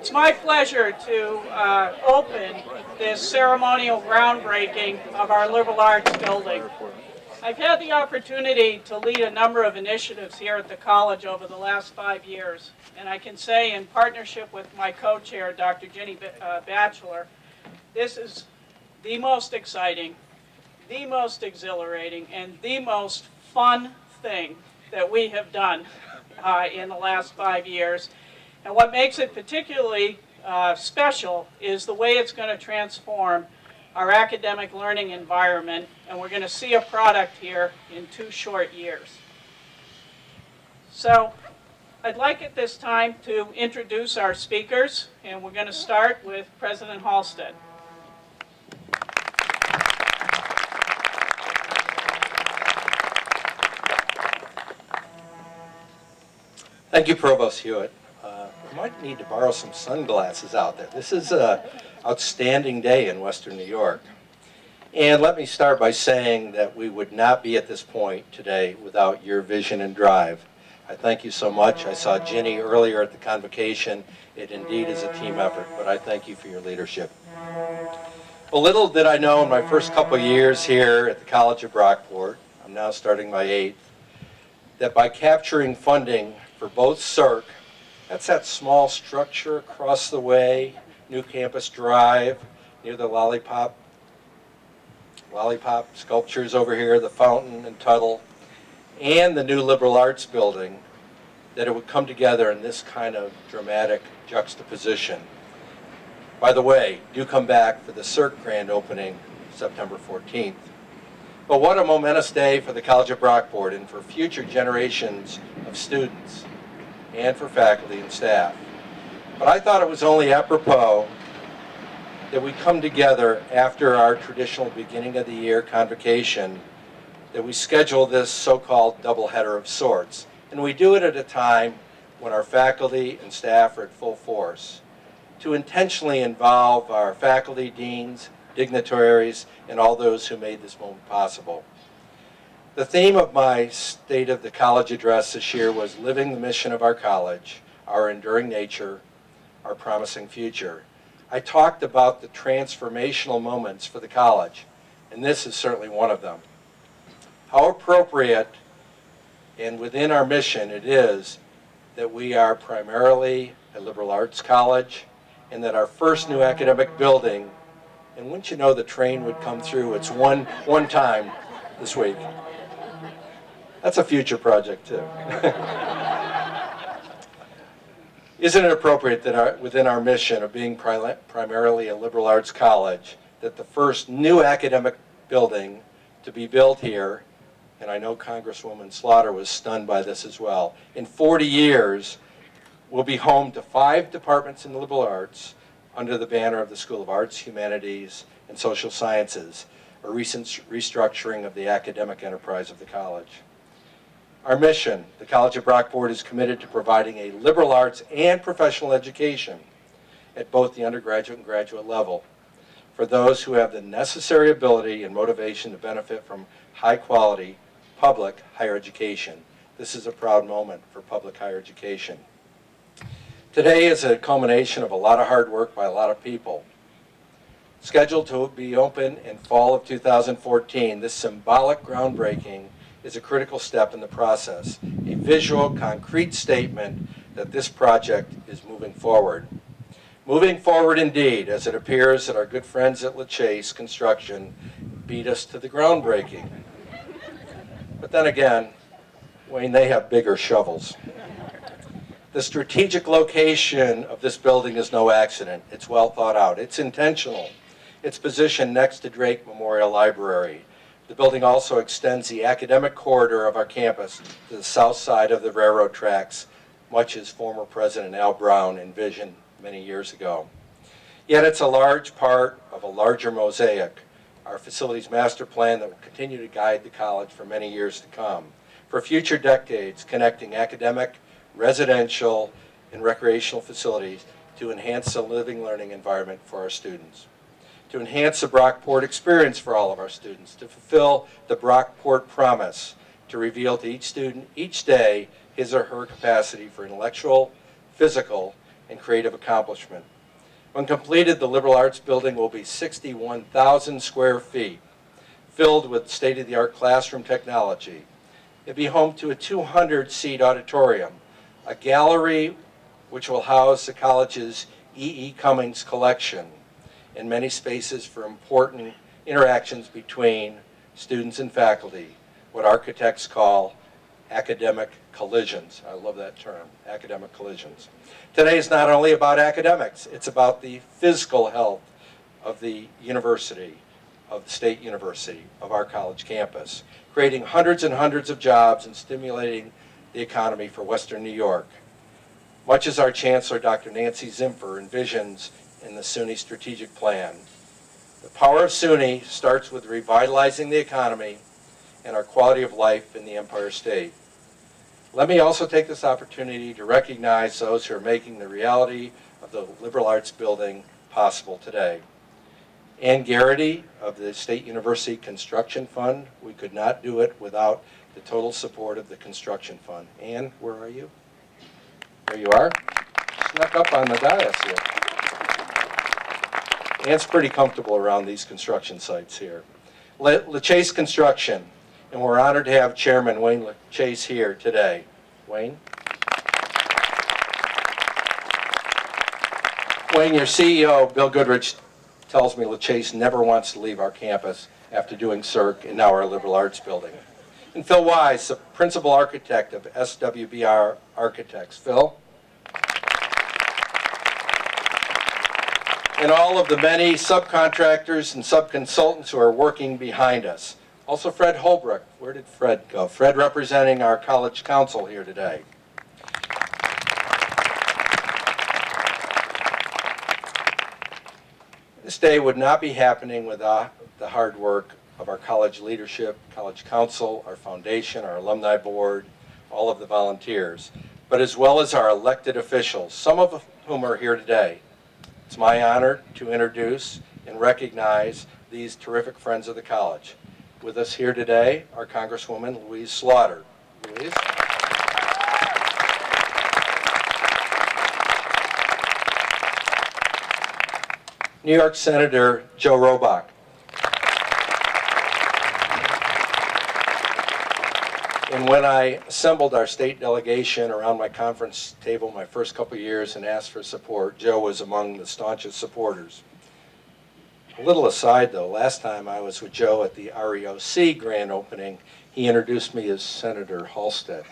It's my pleasure to open this ceremonial groundbreaking of our liberal arts building. I've had the opportunity to lead a number of initiatives here at the college over the last 5 years, and I can say in partnership with my co-chair, Dr. Ginny Batchelor, this is the most exciting, the most exhilarating, and the most fun thing that we have done in the last 5 years. And what makes it particularly special is the way it's going to transform our academic learning environment, and we're going to see a product here in 2 short years. So I'd like at this time to introduce our speakers, and we're going to start with President Halstead. Thank you, Provost Hewitt. I might need to borrow some sunglasses out there. This is an outstanding day in Western New York. And let me start by saying that we would not be at this point today without your vision and drive. I thank you so much. I saw Ginny earlier at the convocation. It indeed is a team effort, but I thank you for your leadership. Well, little did I know in my first couple of years here at the College of Brockport, I'm now starting my 8th, that by capturing funding for both CERC, that's that small structure across the way, New Campus Drive, near the lollipop sculptures over here, the fountain and Tuttle, and the new liberal arts building, that it would come together in this kind of dramatic juxtaposition. By the way, do come back for the CERC grand opening September 14th. But what a momentous day for the College of Brockport and for future generations of students and for faculty and staff. But I thought it was only apropos that we come together after our traditional beginning of the year convocation, that we schedule this so-called doubleheader of sorts. And we do it at a time when our faculty and staff are at full force, to intentionally involve our faculty, deans, dignitaries, and all those who made this moment possible. The theme of my State of the College address this year was living the mission of our college, our enduring nature, our promising future. I talked about the transformational moments for the college, and this is certainly one of them. How appropriate and within our mission it is that we are primarily a liberal arts college, and that our first new academic building, and wouldn't you know the train would come through, it's one time this week. That's a future project too. Isn't it appropriate that within our mission of being primarily a liberal arts college, that the first new academic building to be built here, and I know Congresswoman Slaughter was stunned by this as well, in 40 years will be home to 5 departments in the liberal arts under the banner of the School of Arts, Humanities, and Social Sciences, a recent restructuring of the academic enterprise of the college. Our mission, the College of Brockport, is committed to providing a liberal arts and professional education at both the undergraduate and graduate level for those who have the necessary ability and motivation to benefit from high-quality public higher education. This is a proud moment for public higher education. Today is a culmination of a lot of hard work by a lot of people. Scheduled to be open in fall of 2014, this symbolic groundbreaking is a critical step in the process, a visual, concrete statement that this project is moving forward. Moving forward indeed, as it appears that our good friends at LaChase Construction beat us to the groundbreaking. But then again, Wayne, they have bigger shovels. The strategic location of this building is no accident. It's well thought out. It's intentional. It's positioned next to Drake Memorial Library. The building also extends the academic corridor of our campus to the south side of the railroad tracks, much as former President Al Brown envisioned many years ago. Yet it's a large part of a larger mosaic, our facilities master plan that will continue to guide the college for many years to come, for future decades, connecting academic, residential, and recreational facilities to enhance the living learning environment for our students, to enhance the Brockport experience for all of our students, to fulfill the Brockport promise, to reveal to each student each day his or her capacity for intellectual, physical, and creative accomplishment. When completed, the liberal arts building will be 61,000 square feet, filled with state-of-the-art classroom technology. It'll be home to a 200-seat auditorium, a gallery which will house the college's E.E. Cummings collection, and many spaces for important interactions between students and faculty, what architects call academic collisions. I love that term, academic collisions. Today is not only about academics, it's about the physical health of the university, of the State University, of our college campus, creating hundreds and hundreds of jobs and stimulating the economy for Western New York. Much as our Chancellor, Dr. Nancy Zimpher, envisions in the SUNY strategic plan. The power of SUNY starts with revitalizing the economy and our quality of life in the Empire State. Let me also take this opportunity to recognize those who are making the reality of the liberal arts building possible today. Ann Garrity of the State University Construction Fund. We could not do it without the total support of the Construction Fund. Ann, where are you? There you are. Snuck up on the dais here. Ann's pretty comfortable around these construction sites here. LaChase Construction, and we're honored to have Chairman Wayne LaChase here today. Wayne? Wayne, your CEO, Bill Goodrich, tells me LaChase never wants to leave our campus after doing CERC and now our liberal arts building. And Phil Wise, the principal architect of SWBR Architects. Phil? And all of the many subcontractors and subconsultants who are working behind us. Also Fred Holbrook. Where did Fred go? Fred representing our college council here today. This day would not be happening without the hard work of our college leadership, college council, our foundation, our alumni board, all of the volunteers, but as well as our elected officials, some of whom are here today. It's my honor to introduce and recognize these terrific friends of the college. With us here today, our Congresswoman Louise Slaughter. Louise? New York Senator Joe Robach. And when I assembled our state delegation around my conference table my first couple of years and asked for support, Joe was among the staunchest supporters. A little aside though, last time I was with Joe at the REOC grand opening, he introduced me as Senator Halstead.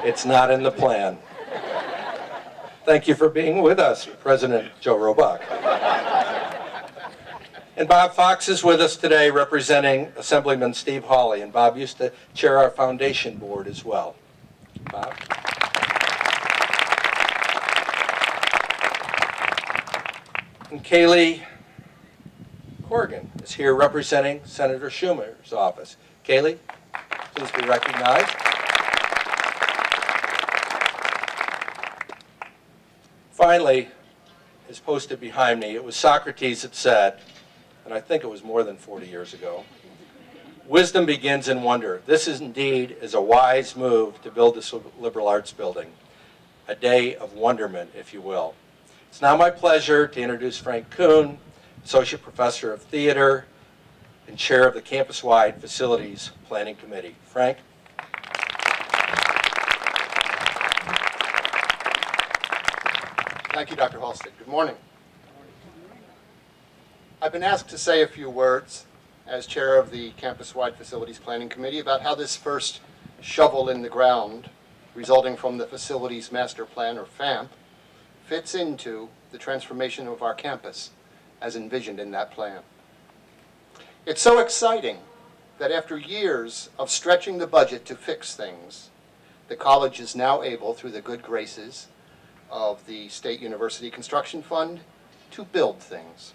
It's not in the plan. Thank you for being with us, President Joe Robach. And Bob Fox is with us today representing Assemblyman Steve Hawley, and Bob used to chair our foundation board as well. Bob? And Kaylee Corrigan is here representing Senator Schumer's office. Kaylee, please be recognized. Finally, is posted behind me, it was Socrates that said, and I think it was more than 40 years ago, wisdom begins in wonder. This is indeed a wise move to build this liberal arts building, a day of wonderment, if you will. It's now my pleasure to introduce Frank Kuhn, Associate Professor of Theater and Chair of the Campus-Wide Facilities Planning Committee. Frank? Thank you, Dr. Halstead. Good morning. I've been asked to say a few words as chair of the Campus-Wide Facilities Planning Committee about how this first shovel in the ground resulting from the Facilities Master Plan, or FAMP, fits into the transformation of our campus as envisioned in that plan. It's so exciting that after years of stretching the budget to fix things, the college is now able, through the good graces of the State University Construction Fund, to build things.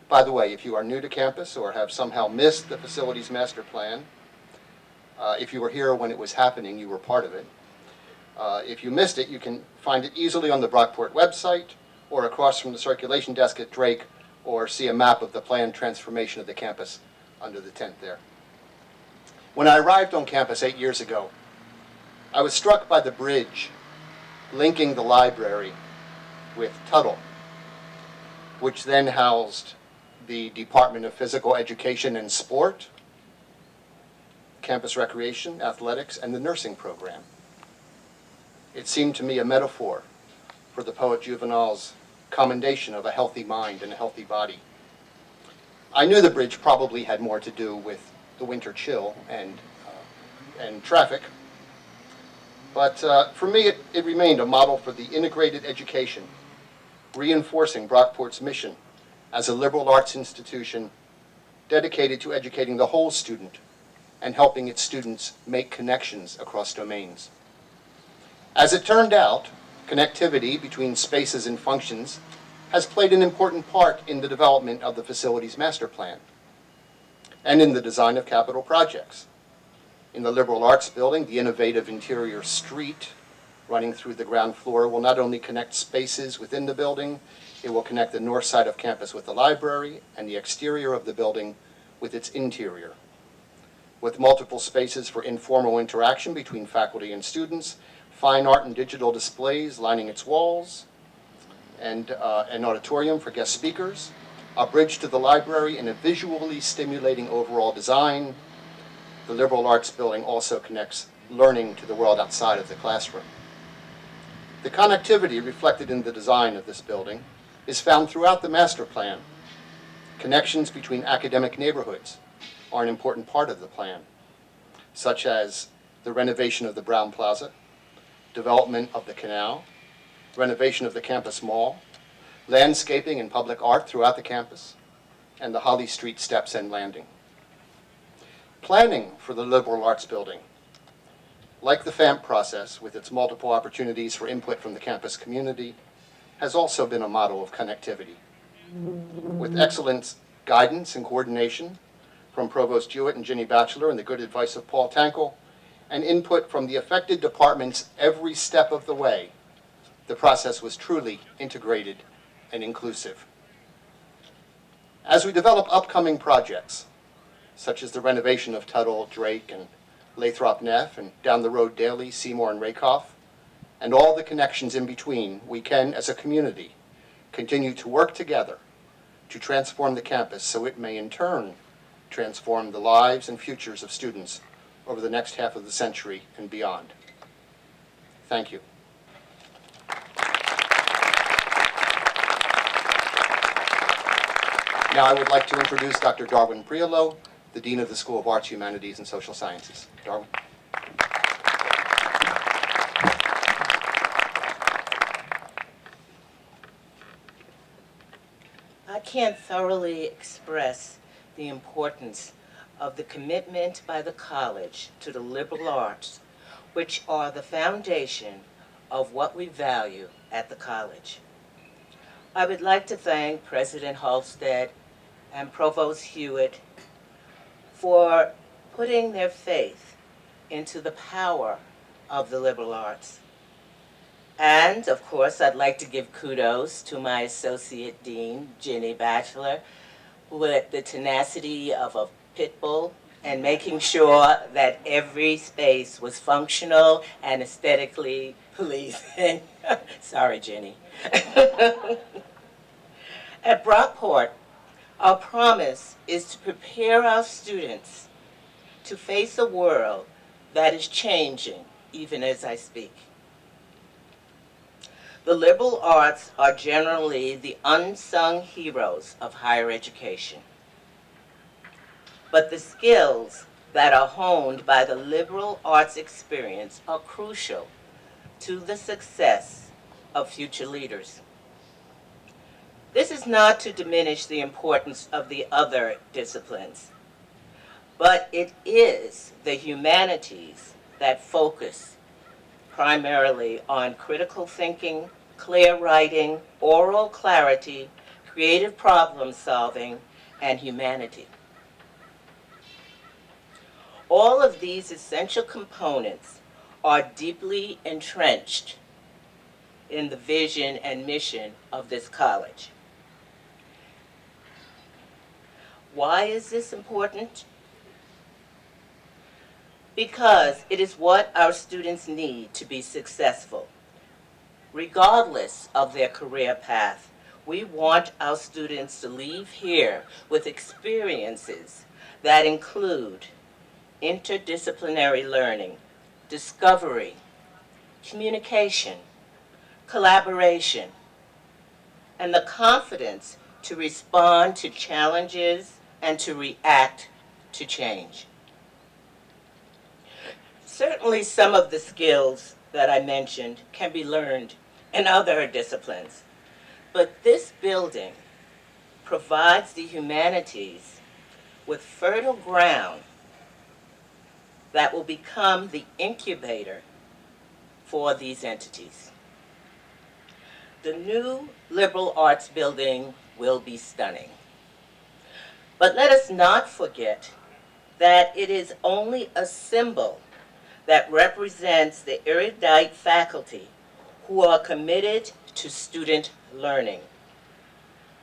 By the way, if you are new to campus or have somehow missed the Facilities Master Plan, if you were here when it was happening, you were part of it. If you missed it, you can find it easily on the Brockport website or across from the circulation desk at Drake, or see a map of the planned transformation of the campus under the tent there. When I arrived on campus 8 years ago, I was struck by the bridge linking the library with Tuttle, which then housed the Department of Physical Education and Sport, campus recreation, athletics, and the nursing program. It seemed to me a metaphor for the poet Juvenal's commendation of a healthy mind and a healthy body. I knew the bridge probably had more to do with the winter chill and traffic, but for me it remained a model for the integrated education, reinforcing Brockport's mission as a liberal arts institution dedicated to educating the whole student and helping its students make connections across domains. As it turned out, connectivity between spaces and functions has played an important part in the development of the facilities master plan and in the design of capital projects. In the liberal arts building, the innovative interior street running through the ground floor will not only connect spaces within the building, it will connect the north side of campus with the library and the exterior of the building with its interior. With multiple spaces for informal interaction between faculty and students, fine art and digital displays lining its walls, and an auditorium for guest speakers, a bridge to the library, and a visually stimulating overall design. The liberal arts building also connects learning to the world outside of the classroom. The connectivity reflected in the design of this building is found throughout the master plan. Connections between academic neighborhoods are an important part of the plan, such as the renovation of the Brown Plaza, development of the canal, renovation of the campus mall, landscaping and public art throughout the campus, and the Holly Street steps and landing. Planning for the liberal arts building, like the FAMP process with its multiple opportunities for input from the campus community, has also been a model of connectivity. With excellent guidance and coordination from Provost Jewett and Ginny Batchelor and the good advice of Paul Tankel, and input from the affected departments every step of the way, the process was truly integrated and inclusive. As we develop upcoming projects, such as the renovation of Tuttle, Drake, and Lathrop Neff, and down the road Daly, Seymour, and Rakoff, and all the connections in between, we can, as a community, continue to work together to transform the campus so it may in turn transform the lives and futures of students over the next half of the century and beyond. Thank you. Now I would like to introduce Dr. Darwin Priolo, the Dean of the School of Arts, Humanities, and Social Sciences. Darwin. I can't thoroughly express the importance of the commitment by the college to the liberal arts, which are the foundation of what we value at the college. I would like to thank President Halstead and Provost Hewitt for putting their faith into the power of the liberal arts. And, of course, I'd like to give kudos to my Associate Dean, Ginny Batchelor, with the tenacity of a pit bull and making sure that every space was functional and aesthetically pleasing. Sorry, Ginny. At Brockport, our promise is to prepare our students to face a world that is changing even as I speak. The liberal arts are generally the unsung heroes of higher education. But the skills that are honed by the liberal arts experience are crucial to the success of future leaders. This is not to diminish the importance of the other disciplines, but it is the humanities that focus primarily on critical thinking, clear writing, oral clarity, creative problem solving, and humanity. All of these essential components are deeply entrenched in the vision and mission of this college. Why is this important? Because it is what our students need to be successful. regardless of their career path. We want our students to leave here with experiences that include interdisciplinary learning, discovery, communication, collaboration, and the confidence to respond to challenges and to react to change. Certainly some of the skills that I mentioned can be learned in other disciplines, but this building provides the humanities with fertile ground that will become the incubator for these entities. The new liberal arts building will be stunning. But let us not forget that it is only a symbol that represents the erudite faculty who are committed to student learning.